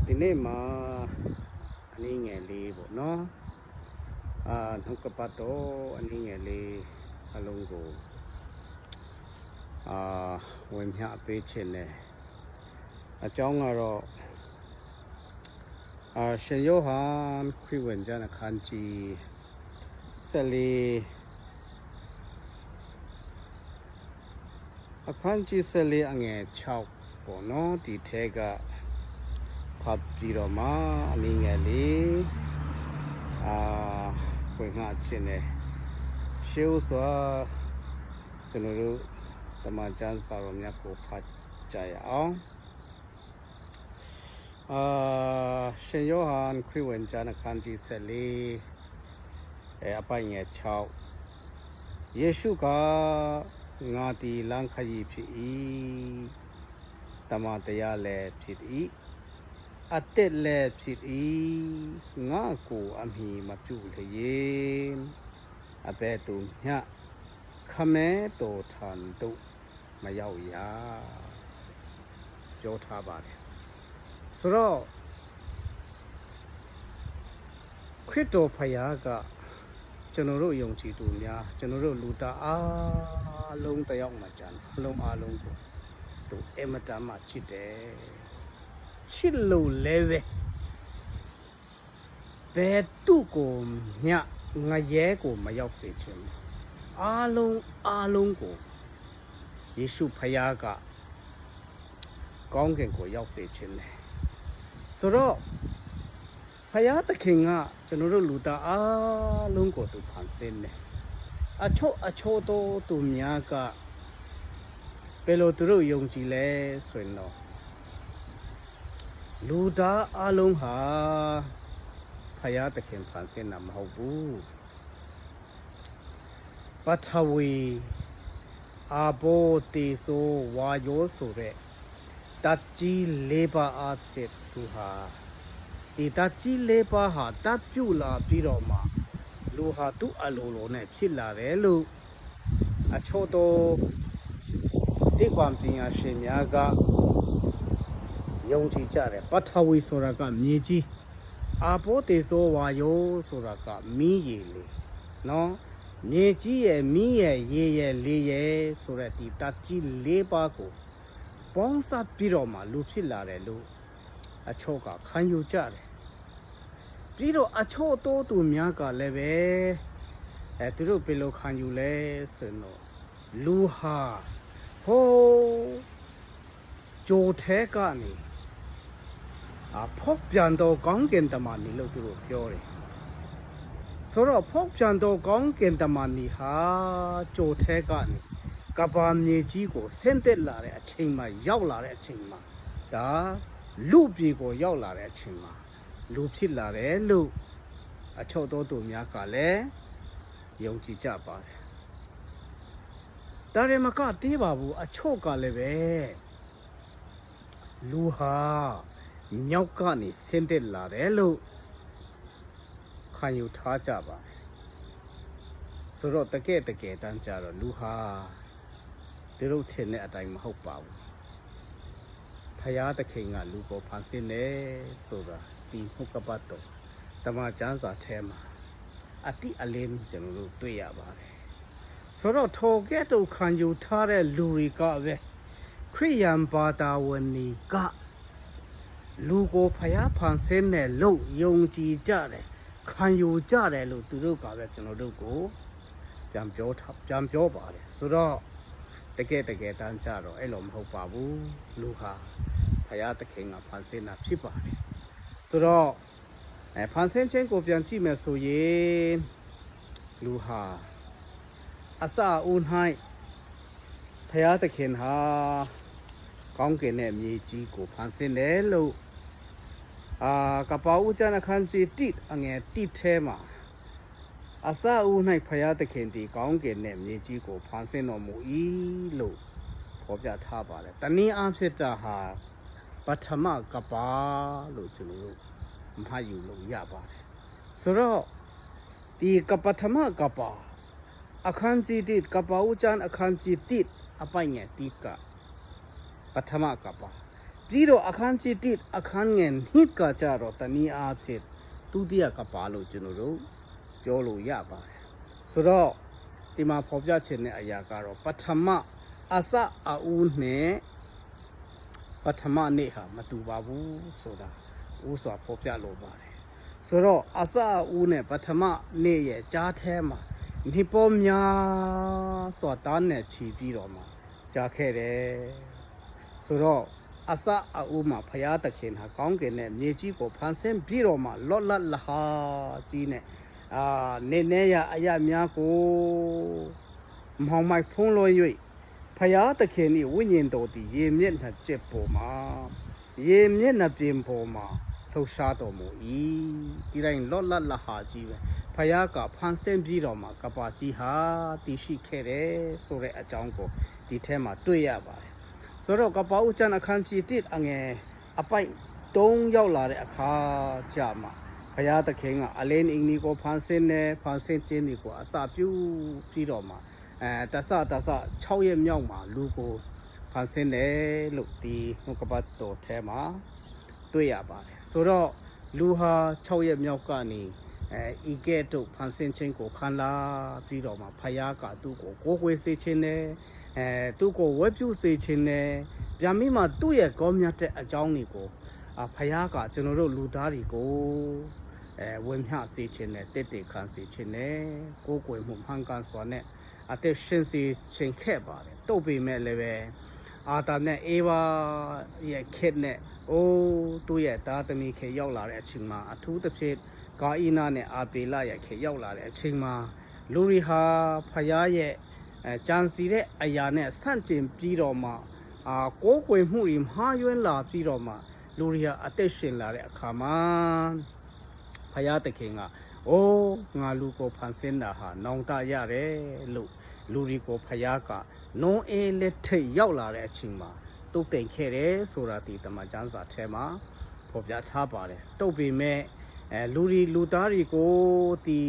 ဒီနေ့မှာအနည်းငယ်လေးပေါ့နော်နှုတ်ကပတ်တော်အနည်းငယ်လေးအလုံးကိုဝင်မြပေးခြင်းနဲ့အကြောင်းကတော့ရှင်ယောဟန်ခရစ်ဝင်ကျမ်းအခန်းကြီး14အခန်းကြီး14အငယ်6ပေါ့နော်ဒီထဲကဖတ်ပြီးတော့မှအနည်းငယ်လေးဝင်မှခြင်းနဲ့ရှေးဥစွာကျွန်တော်တို့တမန်ကျမ်းစာတော်မြတ်ကိုဖတ်ကြရအောင်ရှင်ယောဟန်ခရစ်ဝင်ကျမ်းအခန်းကြီး14အပိုင်းငယ်6ယေရှုကငါတီလမ်းခရီးဖြစ်၏တမန်တရားလည်းဖြစ်၏အသက်လည်းဖြစ်၏ငါကိုအမိမပြုလျင်အဘဲသူညခမဲတော်ထံတို့မရောက်ရပြောထားပါတယ်ဆိုတော့ခရစ်တော်ဖယားကကျွန်တော်တို့ယုံကြည်သူများကျွန်တော်တို့လူသားအားလုံးတယောက်မှကြံအလုံးအားလုံးကိုသူအမတမှချစ်တယ်ချစ်လို့လည်းပဲဘယ်သူ့ကိုညငရဲကိုမရောက်စေချင်အားလုံးကိုယေရှုဖယားကကောင်းကင်ကိုရောက်စေချင်တယ်ဆိုတော့ဖယားသခင်ကကျွန်တော်တို့လူသားအားလုံးကိုသူဖန်ဆင်းတယ်အချို့သောသူများကဘယ်လိုသူတို့ယုံကြည်လဲဆိုရင်တော့လူသားအားလုံးဟာဖယားသခင်ဖန်ဆင်းတာမဟုတ်ဘူးပထဝီအာဘောတေဆိုဝါယောဆိုတဲ့တတ်ကြီးလေးပါးအဖြစ်သူဟာဒီတတ်ကြီးလေးပါးဟာတတ်ပြုလာပြီးတော့မှလူဟာသူ့အလိုလိုနဲ့ဖြစ်လာတယ်လို့အချို့သောဒီကွန်ပညာရှင်များကယုံကြည်ကြတယ်ပထဝီဆိုတာကမြေကြီးအာဘောတေဆိုဝါယောဆိုတာကမီးရည်လေနော်မြေကြီးရဲ့မီးရဲ့ရေရဲ့လေရဲ့ဆိုတဲ့ဒီတတ်ကြီးလေးပါးကိုပေါင်းစပ်ပြီးတော့မှလူဖြစ်လာတယ်လို့အချို့ကခံယူကြတယ်ပြီးတော့အချို့တိုးသူများကလည်းပဲသူတို့ဘယ်လိုခံယူလဲဆိုတော့လူဟာဟိုးကြိုထဲကနေဖောက်ပြန်တော့ကောင်းကင်တမန်နေလို့သူတို့ပြောတယ်ဆိုတော့ဖောက်ပြန်တော့ကောင်းကင်တမန်နေဟာကြိုထဲကနေကဘာမြေကြီးကိုဆင်းသက်လာတဲ့အချိန်မှာရောက်လာတဲ့အချိန်မှာဒါလူပြေကိုရောက်လာတဲ့အချိန်မှာလူဖြစ်လာတယ်လို့အချို့သောသူများကလည်းယုံကြည်ကြပါတယ်ဒါရမကသေးပါဘူးအချို့ကလည်းပဲလူဟာမြောက်ကနေဆင်းသက်လာတယ်လို့ခံယူထားကြပါတယ်ဆိုတော့တကယ်တမ်းကြတော့လူဟာဒီလိုထင်တဲ့အတိုင်းမဟုတ်ပါဘူးဖယားသခင်ကလူကိုဖန်ဆင်းတယ်ဆိုတာဒီနှုတ်ကပတ်တော်တမန်ကျမ်းစာထဲမှာအတိအလင်းကျွန်တော်တို့တွေ့ရပါတယ်ဆိုတော့ထော်ကဲ့သို့ခံယူထားတဲ့လူတွေကပဲခရိယန်ဘာသာဝင်တွေကလူကိုဖယားဖန်ဆင်းတယ်လို့ယုံကြည်ကြတယ်ခံယူကြတယ်လို့သူတို့ကပဲကျွန်တော်တို့ကိုပြန်ပြောပါတယ်ဆိုတော့တကယ်တမ်းကြတော့အဲ့လိုမဟုတ်ပါဘူးလူဟာဖယားသခင်ကဖန်ဆင်းတာဖြစ်ပါတယ်ဆိုတော့ဖန်ဆင်းခြင်းကိုပြန်ကြည့်မယ်ဆိုရင်လူဟာအစအဦး၌ဖယားသခင်ဟာကောင်းကင်နဲ့မြေကြီးကိုဖန်ဆင်းတယ်လို့ကပ္ပဦးကျမ်းအခန်းကြီး1အငယ်1ထဲမှာအစအဦး၌ဖယားသခင်ဒီကောင်းကင်နဲ့မြေကြီးကိုဖန်ဆင်းတော်မူ၏လို့ဖော်ပြထားပါတယ်တနည်းအားဖြင့်တာဟာပထမကပ္ပလို့ကျွန်တော်တို့မှတ်ယူလို့ရပါတယ်ဆိုတော့ဒီပထမကပ္ပအခန်းကြီး1ကပ္ပဦးကျမ်းအခန်းကြီး1အပိုင်းငယ်1ကပထမကပ္ပ ပြီးတော့အခန်းကြီးတစ်အခန်းငယ်နှစ်ကကြတော့တနည်းအားဖြင့်ဒုတိယကပါလို့ကျွန်တော်တို့ပြောလို့ရပါတယ်ဆိုတော့ဒီမှာဖော်ပြခြင်းတဲ့အရာကတော့ပထမအစအဦးနဲ့ပထမနေ့ဟာမတူပါဘူးဆိုတာဥစွာဖော်ပြလိုပါတယ်ဆိုတော့အစအဦးနဲ့ပထမနေ့ရဲ့ကြားထဲမှာနေပေါ်များစွာတားနဲ့ချီပြီးတော့မှကြားခဲ့တယ်ဆိုတော့အစအဦးမှာဖရာသခင်ဟာကောင်းကင်နဲ့မြေကြီးကိုဖန်ဆင်းပြီးတော့မှလော့လတ်လဟာကြီးနဲ့နေနေရအရာများကိုမောင်မိုက်ဖုံးလို့၍ဖရာသခင်၏ဝိညာဉ်တော်သည်ရေမျက်နှာကျက်ပေါ်မှာရေမျက်နှာပြင်ပေါ်မှာလှူရှားတော်မူ၏ဒီတိုင်းလော့လတ်လဟာကြီးပဲဖရာကဖန်ဆင်းပြီးတော့မှကပါကြီးဟာတည်ရှိခဲ့တယ်ဆိုတဲ့အကြောင်းကိုဒီထဲမှာတွေ့ရပါတယ်ဆိုတော့ကပ္ပဦးကျမ်းအခန်းကြီး1အငယ်အပိုက်3ရောက်လာတဲ့အခါကြမှာဘုရားသခင်ကအလင်းအင်ကြီးကိုဖန်ဆင်းခြင်းဒီကိုအစာပြုပြီးတော့မှတဆ6ရက်မြောက်မှာလူကိုဖန်ဆင်းတယ်လို့ဒီနှုတ်ကပတ်တော်ထဲမှာတွေ့ရပါတယ်ဆိုတော့လူဟာ6ရက်မြောက်ကနေဤကဲ့သို့ဖန်ဆင်းခြင်းကိုခံလာပြီးတော့မှဘုရားကသူ့ကိုကိုးကွယ်စေခြင်းနဲ့သူ့ကိုဝတ်ပြုစေခြင်းနဲ့ပြန်ပြီးမှသူ့ရဲ့ကောင်းမြတ်တဲ့အကြောင်းတွေကိုဖယားကကျွန်တော်တို့လူသားတွေကိုဝင်မျှစေခြင်းနဲ့တည်တည်ခံစေခြင်းနဲ့ကိုယ်ကိုယ်မှုမှန်ကန်စွာနဲ့အသက်ရှင်စေခြင်းခဲ့ပါတယ်တုတ်ပေမဲ့လည်းပဲအာတာနဲ့အေဝါရဲ့ခေတ်နဲ့သူ့ရဲ့သားသမီးခေတ်ရောက်လာတဲ့အချိန်မှာအထူးသဖြင့်ဂါအိနာနဲ့အာပေလရဲ့ခေတ်ရောက်လာတဲ့အချိန်မှာလူတွေဟာဖယားရဲ့ကြံစီတဲ့အရာနဲ့ဆန့်ကျင်ပြီးတော့မှကိုးကွယ်မှုတွေမှားယွင်းလာပြီးတော့မှလူတွေဟာအသက်ရှင်လာတဲ့အခါမှာဘုရားသခင်ကငါလူကိုဖန်ဆင်းတာဟာနောင်တရတယ်လို့လူတွေကိုဘုရားကနုံအေးလက်ထိတ်ရောက်လာတဲ့အချိန်မှာတုတ်တင်ခဲ့တယ်ဆိုတာဒီတမန်ကျမ်းစာထဲမှာဖော်ပြထားပါတယ်တုတ်ပေမဲ့လူသားတွေကိုဒီ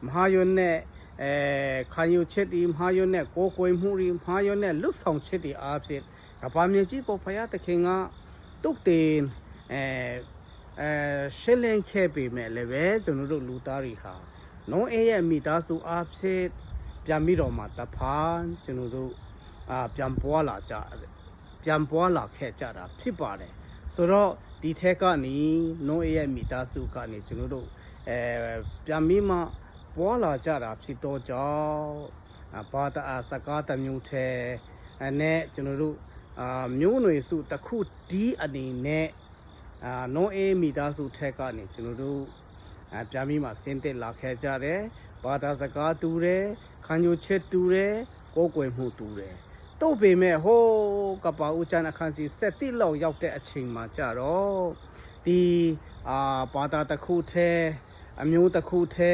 မဟာယွန်းနဲ့ခံယူချက်ဒီမဟာယွန်းနဲ့ကိုယ်ကိုယ်မှုဒီမဟာယွန်းနဲ့လွတ်ဆောင်ချက်ဒီအားဖြင့်ကဘာမြေကြီးကိုဘုရားသခင်ကတုတ်တင်ရှင်းလင်းခဲ့ပေမဲ့လည်းပဲကျွန်တော်တို့လူသားတွေဟာနုံးအေးရဲ့မိသားစုအားဖြင့်ပြန်ပြီးတော့မှတဖန်ကျွန်တော်တို့ပြန်ပွားလာခဲ့ကြတာဖြစ်ပါတယ်ဆိုတော့ဒီထက်ကနေနုံးအေးရဲ့မိသားစုကနေကျွန်တော်တို့ပြန်ပြီးမှပွားလာကြတာဖြစ်တော့ကြောင့်ဘာသာစကားတမျိုးထဲနဲ့ကျွန်တော်တို့မျိုးနွယ်စုတစ်ခုဒီအနေနဲ့နိုးအေးမိသားစုထက်ကနေကျွန်တော်တို့ပြန်ပြီးမှဆင်းသက်လာခဲ့ကြတယ်ဘာသာစကားတူတယ်ခံယူချက်တူတယ်ကိုယ်ကွယ်မှုတူတယ်တုတ်ပေမဲ့ကပ္ပဦးကျမ်းအခန်းကြီး7လောက်ရောက်တဲ့အချိန်မှာကြတော့ဒီဘာသာတစ်ခုထဲအမျိုးတစ်ခုထဲ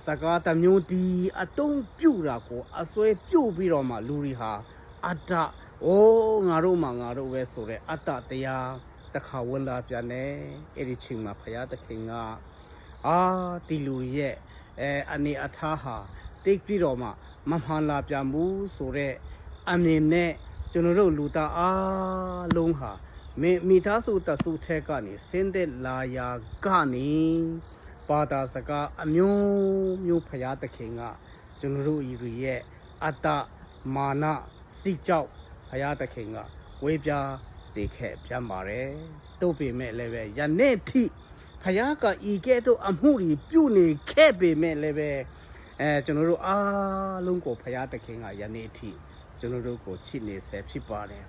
စကားတစ်မျိုးဒီအတုံးပြူတာကိုအစွဲပြုတ်ပြီးတော့မှလူတွေဟာအတ္တငါတို့ပဲဆိုတဲ့အတ္တတရားတခါဝင်လာပြန်တယ်အဲ့ဒီချိန်မှာဘုရားသခင်ကဒီလူရဲ့အနေအထားဟာတိတ်ပြီးတော့မှမမှန်လာပြန်ဘူးဆိုတဲ့အမြင်နဲ့ကျွန်တော်တို့လူသားအားလုံးဟာမိသားစုတစုထဲကနေဆင်းသက်လာရာကနေဘာသာစကားအမျိုးဘုရားသခင်ကကျွန်တော်တို့ရဲ့အတ္တမာနစိတ်ကြောက်ဘုရားသခင်ကဝေးပြားစေခဲ့ပြန်ပါတယ်တုတ်ပေမဲ့လည်းပဲယနေ့ထိဘုရားကဤကဲ့သို့အမှုတွေပြုနေခဲ့ပေမဲ့လည်းပဲကျွန်တော်တို့အားလုံးကိုဘုရားသခင်ကယနေ့ထိကျွန်တော်တို့ကိုချစ်နေဆဲဖြစ်ပါတယ်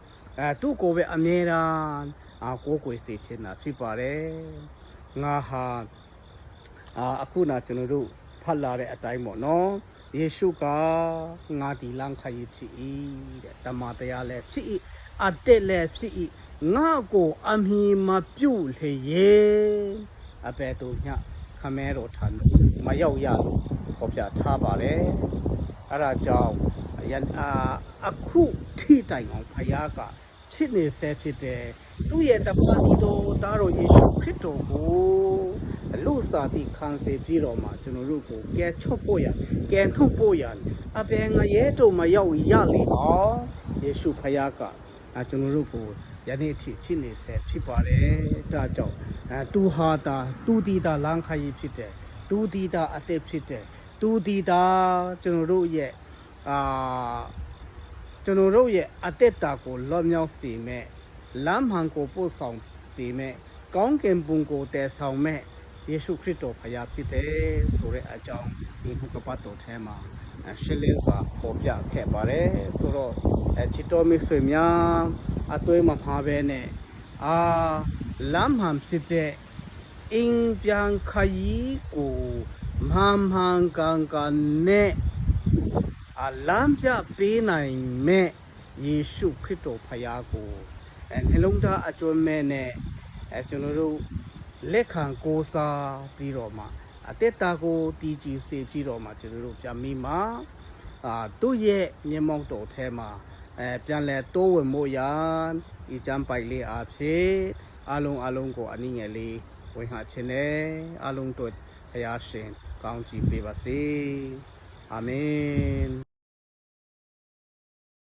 သူ့ကိုပဲအမြဲတမ်းကိုးကွယ်စေချင်တာဖြစ်ပါတယ်ငါဟာအခုနကျွန်တော်တို့ဖတ်လာတဲ့အတိုင်းပေါ့နော်ယေရှုကငါဒီလမ်းခရီးဖြစ်၏တဲ့တမန်တရားလည်းဖြစ်၏အသက်လည်းဖြစ်၏ငါကိုအမီမပြုတ်လေရဲ့အဘယ်တို့ညခမဲတော်ထံမရောက်ရလို့ခေါ်ပြထားပါတယ်အဲ့ဒါကြောင့်အခုထိတိုင်အောင်ဖယားကချစ်နေဆဲဖြစ်တယ်သူ့ရဲ့တပါတီတော်သားတော်ယေရှုခရစ်တော်ကိုလူစားတိခံစေပြီးတော့မှကျွန်တော်တို့ကိုကဲချော့ဖို့ရကဲနှုတ်ဖို့ရအပင်ငရဲတို့မရောက်ရလေဟောယေရှုဖယားကကျွန်တော်တို့ကို ယနေ့အထိချစ်နေဆဲဖြစ်ပါတယ်ဒါကြောင့်သူဟာတာသူဒီတာလမ်းခရီးဖြစ်တယ်သူဒီတာအသက်ဖြစ်တယ်သူဒီတာကျွန်တော်တို့ရဲ့ကျွန်တော်တို့ရဲ့အသက်တာကိုလွတ်မြောက်စေမဲ့လမ်းမှန်ကိုပို့ဆောင်စေမဲ့ကောင်းကင်ဘုံကိုတည်ဆောင်မဲ့ယေရှုခရစ်တော်ဖခင်ဖြစ်တယ်ဆိုတဲ့အကြောင်းဒီခုကပတ်တော်ထဲမှာရှင်းလင်းစွာပေါ်ပြခဲ့ပါတယ်ဆိုတော့ချစ်တော်မိတ်ဆွေများအသွေးမမှားပဲနဲ့လမ်းမှန်ဖြစ်တဲ့အင်းပြန်ခရီးကိုမှန်ကန်ကန်နဲ့လမ်းပြပေးနိုင်မဲ့ယေရှုခရစ်တော်ဖခင်ကိုနှလုံးသားအကျွမ်းမဲ့နဲ့ကျွန်တော်တို့လက်ခံကိုးစားပြီးတော့မှအသက်တာကိုတည်ကြည်စေပြီးတော့မှကျွန်တော်တို့ပြန်ပြီးမှသူ့ရဲ့မျက်မှောက်တော်ထဲမှာပြန်လဲတိုးဝင်မို့ရဒီကျမ်းပိုက်လေးအားဖြင့်အလုံးကိုအနည်းငယ်လေးဝင်hạခြင်းနဲ့အလုံးတို့ဖခင်ရှင်ကောင်းချီးပေးပါစေအာမင်